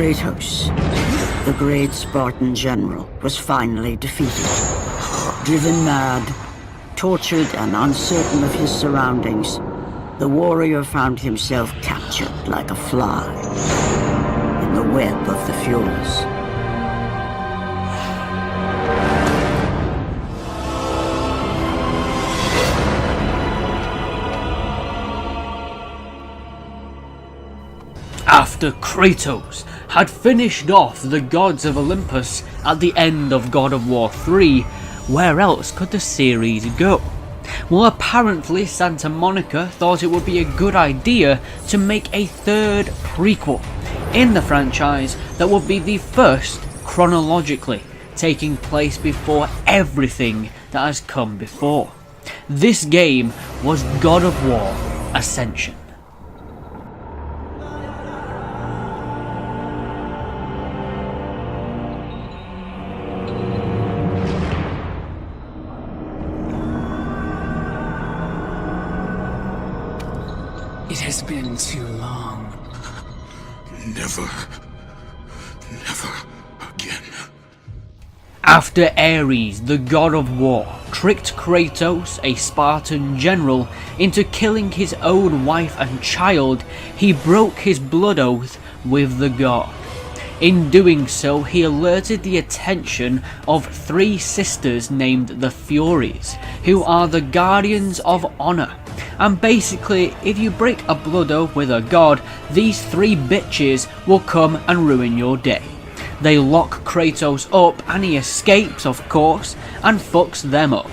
Kratos, the great Spartan general, was finally defeated. Driven mad, tortured and uncertain of his surroundings, the warrior found himself captured like a fly in the web of the Furies. After Kratos had finished off the gods of Olympus at the end of God of War 3, where else could the series go? Well, apparently Santa Monica thought it would be a good idea to make a third prequel in the franchise that would be the first chronologically, taking place before everything that has come before. This game was God of War Ascension. It has been too long. Never again. After Ares, the god of war, tricked Kratos, a Spartan general, into killing his own wife and child, he broke his blood oath with the god. In doing so, he alerted the attention of three sisters named the Furies, who are the guardians of honor. And basically, if you break a blood oath with a god, these three bitches will come and ruin your day. They lock Kratos up and he escapes, of course, and fucks them up.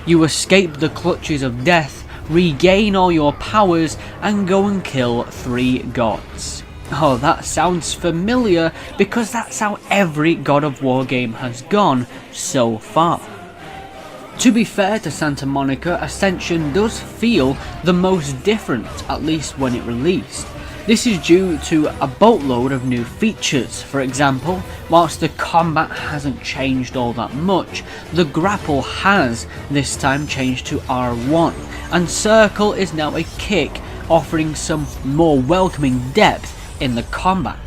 You escape the clutches of death, regain all your powers, and go and kill three gods. Oh, that sounds familiar, because that's how every God of War game has gone so far. To be fair to Santa Monica, Ascension does feel the most different, at least when it released. This is due to a boatload of new features. For example, whilst the combat hasn't changed all that much, the grapple has this time changed to R1, and circle is now a kick, offering some more welcoming depth in the combat.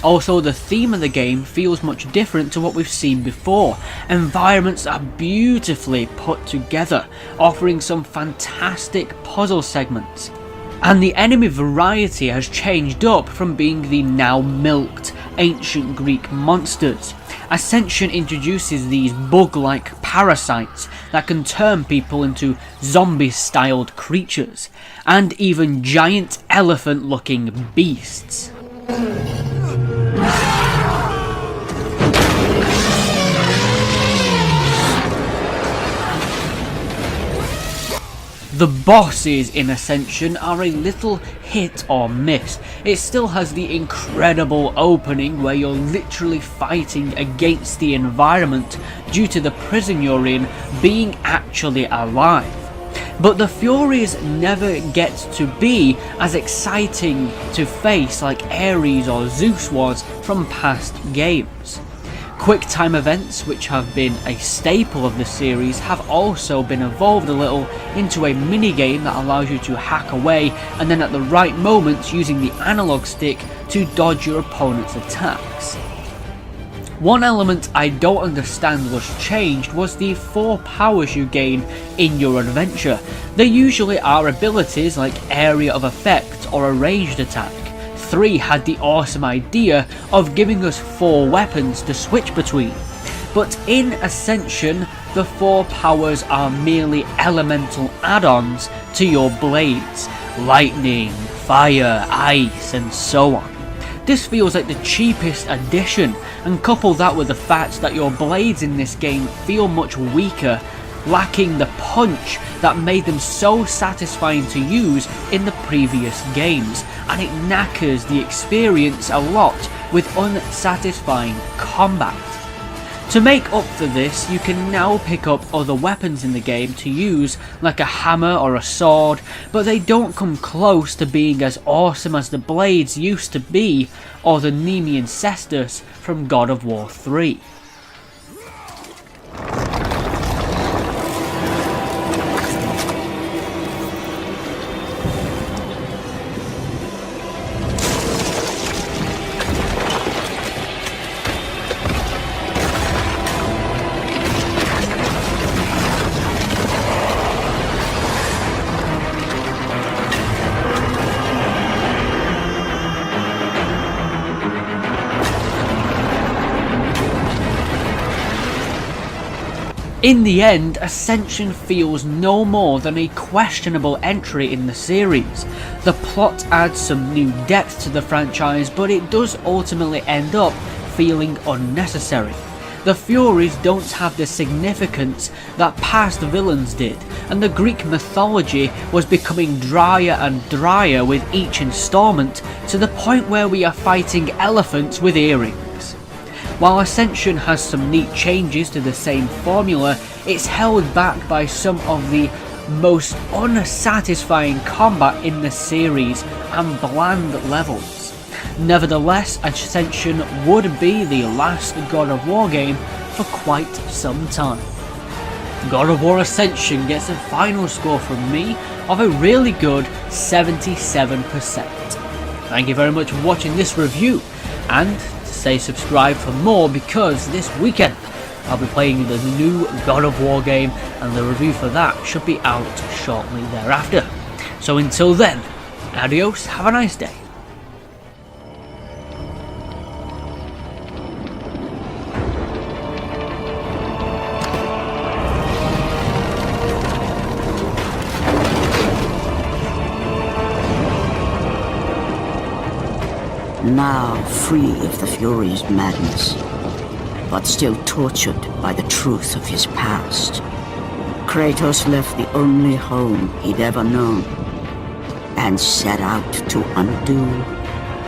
Also, the theme of the game feels much different to what we've seen before. Environments are beautifully put together, offering some fantastic puzzle segments. And the enemy variety has changed up from being the now milked ancient Greek monsters. Ascension introduces these bug-like parasites that can turn people into zombie-styled creatures, and even giant elephant-looking beasts. The bosses in Ascension are a little hit or miss. It still has the incredible opening where you're literally fighting against the environment due to the prison you're in being actually alive. But the Furies never get to be as exciting to face like Ares or Zeus was from past games. Quick time events, which have been a staple of the series, have also been evolved a little into a minigame that allows you to hack away and then at the right moment using the analog stick to dodge your opponent's attacks. One element I don't understand was changed was the 4 powers you gain in your adventure. They usually are abilities like area of effect or a ranged attack. 3 had the awesome idea of giving us 4 weapons to switch between. But in Ascension, the 4 powers are merely elemental add-ons to your blades. Lightning, fire, ice, and so on. This feels like the cheapest addition, and couple that with the fact that your blades in this game feel much weaker, lacking the punch that made them so satisfying to use in the previous games, and it knackers the experience a lot with unsatisfying combat. To make up for this, you can now pick up other weapons in the game to use, like a hammer or a sword, but they don't come close to being as awesome as the blades used to be, or the Nemean Cestus from God of War 3. In the end, Ascension feels no more than a questionable entry in the series. The plot adds some new depth to the franchise, but it does ultimately end up feeling unnecessary. The Furies don't have the significance that past villains did, and the Greek mythology was becoming drier and drier with each installment, to the point where we are fighting elephants with earrings. While Ascension has some neat changes to the same formula, it's held back by some of the most unsatisfying combat in the series and bland levels. Nevertheless, Ascension would be the last God of War game for quite some time. God of War Ascension gets a final score from me of a really good 77%. Thank you very much for watching this review, and stay subscribed for more, because this weekend I'll be playing the new God of War game, and the review for that should be out shortly thereafter. So until then, adios, have a nice day. Now free of the Furies' madness, but still tortured by the truth of his past, Kratos left the only home he'd ever known and set out to undo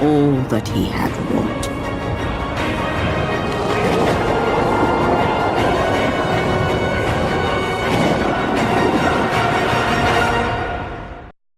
all that he had wrought.